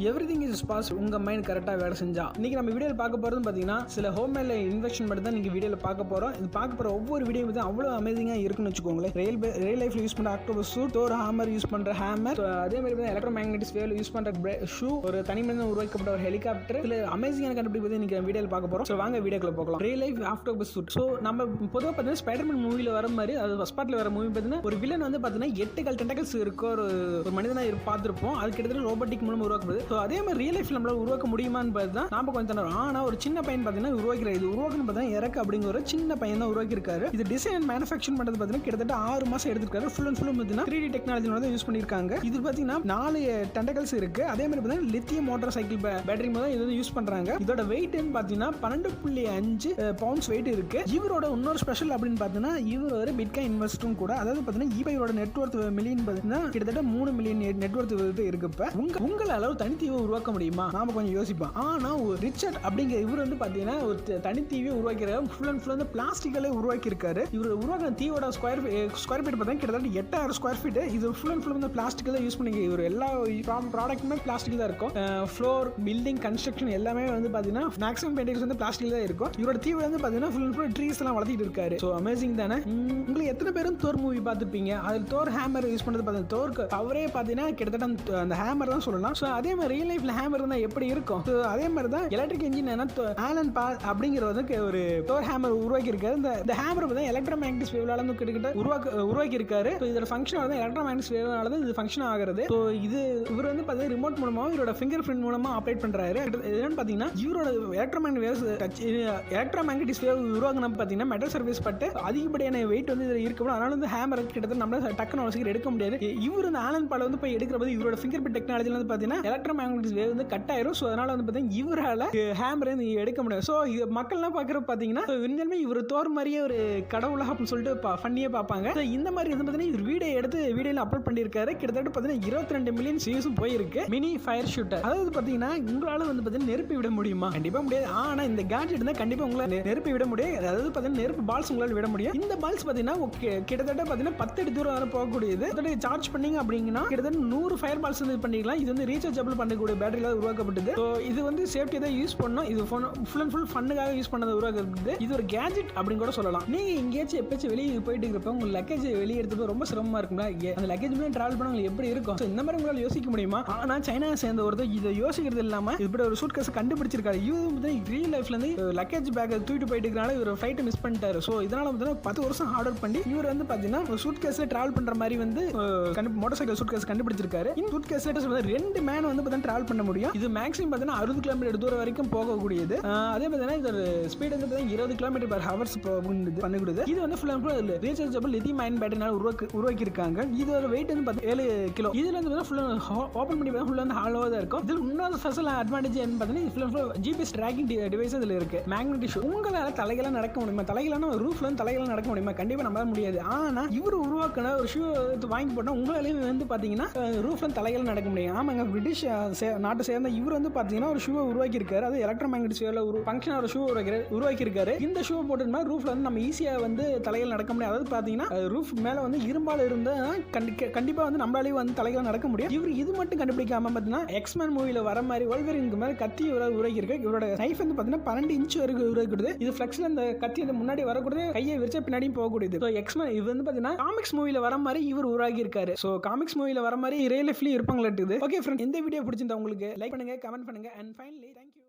Everything is possible உங்க mind கரெக்டா வேலை செஞ்சா. இன்னைக்கு நம்ம வீடியோல பார்க்க போறது பாத்தீங்கன்னா சில ஹோம்மேட் இன்வென்ஷன் மட்டும் தான் நீங்க வீடியோல பார்க்க போறோம். இது பார்க்க போற ஒவ்வொரு வீடியோ வந்து அவ்வளவு அமேசிங்கா இருக்குன்னு வச்சுக்கோங்களேன். ரியல் லைஃப்ல யூஸ் பண்ற octopus suit, Thor hammer use பண்ற ஹேமர், அதே மாதிரி எலக்ட்ரோமேக்னெட்டிக் வேவ்ல யூஸ் பண்ற ஷூ, ஒரு தனி மனிதன் உருவாக்கப்பட்ட ஒரு ஹெலிகாப்டர், இதுல அமேசிங்கான கண்டுபிடிப்பு பத்தி இன்னைக்கு வீடியோல பார்க்க போறோம். சோ வாங்க வீடியோக்குள்ள போகலாம். Real life octopus suit. So நம்ம பொதுவா பார்த்தீங்கன்னா ஸ்பைடர்மேன் மூவில வர மாதிரி, அது ஃபர்ஸ்ட் பார்ட்ல வர மூவி பார்த்தீங்கன்னா ஒரு வில்லன் வந்து பார்த்தீங்கன்னா 8 கால் டென்டக்கல்ஸ் இருக்க ஒரு மனிதனா பார்த்திருப்போம். அது கிட்டத்தட்ட ரோபோட்டிக் மூலம் உருவாக்கப்படுது. ஸோ அதே மாதிரி ரியல் லைஃப்ல நம்மளால உருவாக்க முடியுமான்னு பார்த்து தான் நாம கொஞ்சம் தரோம். ஆனால் ஒரு சின்ன பையன் பார்த்தீங்கன்னா உருவாக்கிறார். இது உருவாக்கணும் பார்த்தீங்கன்னா இறக்கு அப்படிங்கிற ஒரு சின்ன பையன் தான் உருவாக்கியிருக்காரு. இது டிசைன் அண்ட் மேனுஃபேக்சர் பண்ணுறது பார்த்தீங்கன்னா கிட்டத்தட்ட 6 மாசம் எடுத்துருக்காரு. ஃபுல் அண்ட் ஃபுல் பார்த்தீங்கன்னா 3D டெக்னாலஜியோட தான் யூஸ் பண்ணியிருக்காங்க. இது பார்த்தீங்கன்னா 4 டென்டக்கல்ஸ் இருக்கு. அதே மாதிரி பார்த்தீங்கன்னா லித்தியம் மோட்டார் சைக்கிள் பேட்டரி மூலம் இது வந்து யூஸ் பண்றாங்க. இதோட வெயிட் பார்த்தீங்கன்னா 12.5 பவுண்ட்ஸ் வெயிட் இருக்கு. இவரோட இன்னொரு ஸ்பெஷல் அப்படின்னு பார்த்தீங்கன்னா இவர் ஒரு பிட்காயின் இன்வெஸ்டரும் கூட. அதாவது பார்த்தீங்கன்னா இவரோட நெட்வொர்த் மில்லியன் பார்த்தீங்கன்னா கிட்டத்தட்ட 3 மில்லியன் நெட்வொர்த் இருக்கு. உங்களால அளவு தனித்தீவை உருவாக்க முடியுமா? நாம கொஞ்சம் யோசிப்போம். ஆனா ஒரு ரிச்சர்ட் அப்படிங்கிற இவர் வந்து பாத்தீங்கன்னா ஒரு தனித்தீவை உருவாக்கிறார். ஃபுல் அண்ட் ஃபுல் வந்து பிளாஸ்டிக்ல உருவாக்கி இருக்காரு. இவர் உருவாக்கின தீவோட ஸ்கொயர் ஃபீட் பார்த்தீங்கன்னா கிட்டத்தட்ட 8000 ஸ்கொயர் ஃபீட். இது ஃபுல் அண்ட் ஃபுல் வந்து பிளாஸ்டிக்ல யூஸ் பண்ணி இவர் எல்லா ப்ராடக்ட்டுமே பிளாஸ்டிக் தான் இருக்கும். ஃப்ளோர், பில்டிங், கன்ஸ்ட்ரக்ஷன் எல்லாமே வந்து பாத்தீங்கன்னா மேக்ஸிமம் பெயிண்டிங்ஸ் வந்து பிளாஸ்டிக்ல தான் இருக்கும். இவரோட தீவு வந்து பாத்தீங்கன்னா ஃபுல் அண்ட் ஃபுல் ட்ரீஸ் எல்லாம் வளர்த்திட்டு இருக்காரு. ஸோ அமேசிங் தானே? உங்களுக்கு எத்தனை பேரும் தோர் மூவி பார்த்துருப்பீங்க. அதில் தோர் ஹேமர் யூஸ் பண்ணது பார்த்தீங்கன்னா தோருக்கு அவரே பார்த்தீங்கன்னா கிட்டத்தட்ட அந்த ஹேமர் தான் சொல்லலாம். ஸோ அதே மாதிரி ரியல் லைஃப்ல ஹேமர் இருந்தா எப்படி இருக்கும்? ஸோ அதே மாதிரி தான் எலக்ட்ரிக் இன்ஜின் ஆலன் பால் அப்படிங்கிறவருக்கு ஒரு தோர் ஹேமர் உருவாக்கி இருக்காரு. இந்த ஹேமர் பார்த்தா எலக்ட்ரோமேக்னெட்டிக் வேவ்லால வந்து கிட்டத்தட்ட உருவாக்கி இருக்காரு. ஸோ இதோட ஃபங்க்ஷன் வந்து எலக்ட்ரோமேக்னெட்டிக் வேவ்லால தான் இது ஃபங்க்ஷன் ஆகிறது. ஸோ இது இவர் வந்து பார்த்தீங்கன்னா ரிமோட் மூலமா இவரோட ஃபிங்கர் பிரிண்ட் மூலமா ஆப்ரேட் பண்றாரு. என்னன்னு பார்த்தீங்கன்னா இவரோட எலக்ட்ரோமேக்னெட்டிக் வேவ் உருவாக்கின பார்த்தீங்கன்னா மெட்டல் சர்ஃபேஸ் பட்டு அதிகப்படியான வெயிட் வந்து இதில் இருக்கணும். அதனால வந்து ஹேமர் கிட்டத்தட்ட நம்மளால டக்குனு சீக்கிரம் எடுக்க முடியாது. இவர் இந்த ஆலன் பால் வந்து போய் எடுக்கிற போது இவரோட ஃபிங்கர் பிரிண்ட் டெக்னாலஜில வந்து பார்த்தீங்கன்னா எலக்ட்ரோமேக்னெட்டிக் வேவ் வந்து கட் ஆயிரும். ஸோ அதனால வந்து பார்த்தீங்கன்னா இவரால் ஹேமரை எடுக்க முடியாது. ஸோ இது மக்கள்லாம் பார்க்குற பார்த்தீங்கன்னா உண்மையுமே இவர் தோர் மாதிரியே ஒரு கடவுளாக அப்படின்னு சொல்லிட்டு ஃபன்னியே பார்ப்பாங்க. ஸோ இந்த மாதிரி வந்து பார்த்தீங்கன்னா இவர் வீடியோ எடுத்து வீடியோவில் அப்லோட் பண்ணியிருக்காரு. கிட்டத்தட்ட பார்த்தீங்கன்னா 22 மில்லியன் வியூஸும் போயிருக்கு. Mini fire shooter. அதாவது பார்த்தீங்கன்னா உங்களால் வந்து பார்த்தீங்கன்னா நெருப்பி விட முடியுமா? கண்டிப்பாக முடியாது. ஆனால் இந்த கேட்ஜெட் இருந்தால் கண்டிப்பாக உங்களால் நெருப்பி விட முடியும். அதாவது பார்த்தீங்கன்னா நெருப்பு பால்ஸ் உங்களால் விட முடியும். இந்த பால்ஸ் பார்த்தீங்கன்னா கிட்டத்தட்ட பார்த்தீங்கன்னா 10 அடி தூரம் வரை போகக்கூடியது. சார்ஜ் பண்ணீங்க அப்படிங்கன்னா கிட்டத்தட்ட 100 ஃபயர் பால்ஸ் வந்து பண்ணிக்கலாம். இது வந்து ரீசார்ஜபிள் பண்ணக்கூடிய பேட்டரியில உருவாக்கப்பட்டது. இது வந்து சேஃப்டி தான் யூஸ் பண்ணணும். இது ஃபுல் அண்ட் ஃபுல் ஃபன்னுக்காக யூஸ் பண்ணது உருவாக்கப்பட்டது. இது ஒரு கேஜெட் அப்படின்னு கூட சொல்லலாம். நீங்க எங்கேயாச்சும் எப்பயாச்சும் வெளியே போயிட்டு இருக்கப்ப உங்க லக்கேஜ் வெளியே எடுத்து ரொம்ப சிரமமா இருக்கும்ல. அந்த லக்கேஜ் மேலே டிராவல் பண்ண உங்களுக்கு எப்படி இருக்கும்? இந்த மாதிரி உங்களால் யோசிக்க முடியுமா? ஆனா சைனா சேர்ந்த ஒருத்தர் இதை யோசிக்கிறது இல்லாம இப்படி ஒரு சூட் கேஸ் கண்டுபிடிச்சிருக்காரு. இவர் ரியல் லைஃப்ல இருந்து லக்கேஜ் பேக் தூக்கிட்டு போயிட்டு இருக்கனால இவர் ஃபிளைட் மிஸ் பண்ணிட்டாரு. ஸோ இதனால வந்து 10 வருஷம் ஆர்டர் பண்ணி இவர் வந்து பாத்தீங்கன்னா சூட் கேஸ்ல டிராவல் பண்ற மாதிரி வந்து மோட்டார் சைக்கிள் சூட் கேஸ் கண்டுபிடிச்சிருக்காரு. இந்த சூட் கேஸ்ல 2 மேன் வந்து பார்த்தீங்கன்னா டிராவல் பண்ண முடியும். இது மேக்ஸிமம் பார்த்தீங்கன்னா 60 கிலோமீட்டர் தூரம் வரைக்கும் போகக்கூடியது. அதே பார்த்தீங்கன்னா இதோட ஸ்பீட் வந்து பார்த்தீங்கன்னா 20 கிலோமீட்டர் பர் ஹவர்ஸ் பண்ணக்கூடியது. இது வந்து full and full rechargeable lithium ion பேட்டரினால உருவாக்கி இருக்காங்க. இதோட வெயிட் வந்து 7 கிலோ. இதுல வந்து ஃபுல் ஓபன் பண்ணி ஃபுல் வந்து ஹாலோவா தான் இருக்கும். இதுல இன்னொரு ஸ்பெஷல் அட்வான்டேஜ் என்ன பார்த்தீங்கன்னா full and full GPS tracking device இதுல இருக்கு. Magnetic shoe. உங்களால தலைகளாக நடக்க முடியுமா? தலைகளான ரூஃப்ல இருந்து தலைகளாக நடக்க முடியுமா? கண்டிப்பா நம்மளால முடியாது. ஆனா இவர் உருவாக்கின ஒரு ஷூ வாங்கி போட்டா உங்களாலேயும் வந்து பாத்தீங்கன்னா ரூஃப்ல தலைகளாக நடக்க முடியும். ஆமாங்க, பிரிட்டிஷ் நாட்டை சேர்ந்த இவர் வந்து பாத்தீங்கன்னா ஒரு ஷூவை உருவாக்கி இருக்காரு. அது எலக்ட்ரோமேக்னெட்டிக் வேவ்ல ஒரு ஃபங்க்ஷன் ஒரு ஷூ உருவாக்கி இருக்காரு. இந்த ஷூ போட்டோம்னா ரூஃப்ல வந்து நம்ம ஈஸியா வந்து தலைகள் நடக்க முடியும். அதாவது பாத்தீங்கன்னா ரூஃப் மேல வந்து இரும்பால இருந்தா கண்டிப்பா வந்து நம்மளாலேயும் வந்து தலைகள் நடக்க முடியும். இவர் இது மட்டும் கண்டுபிடிக்காம பாத்தீங்கன்னா எக்ஸ்மேன் மூவில வர மாதிரி வல்வரினுக்கு மேல கத்தி உருவாக்கி இருக்கு. இவரோட நைஃப் வந்து பாத்தீங்கன்னா 12 இன்ச் வரைக்கும் உருவாக்கிடுது. இது ஃபிளெக்ஸ்ல அந்த கத்தி வந்து முன்னாடி வரக்கூடிய கையை விரிச்ச பின்னாடியும் போகக்கூடியது. ஸோ எக்ஸ்மேன் இது வந்து பாத்தீங்கன்னா காமிக்ஸ் மூவில வர மாதிரி இவர் உருவாக்கி இருக்காரு. ஸோ காமிக்ஸ் மூவில வர மாதிரி ரியல் லைஃப்லயும் இருப்பாங்களா இருக்குது. ஓகே ஃப்ரெண்ட், இந்த வீடியோ பிடிச்சிருந்தா உங்களுக்கு லைக் பண்ணுங்க, கமெண்ட் பண்ணுங்க, அண்ட் ஃபைனலி தேங்க்யூ.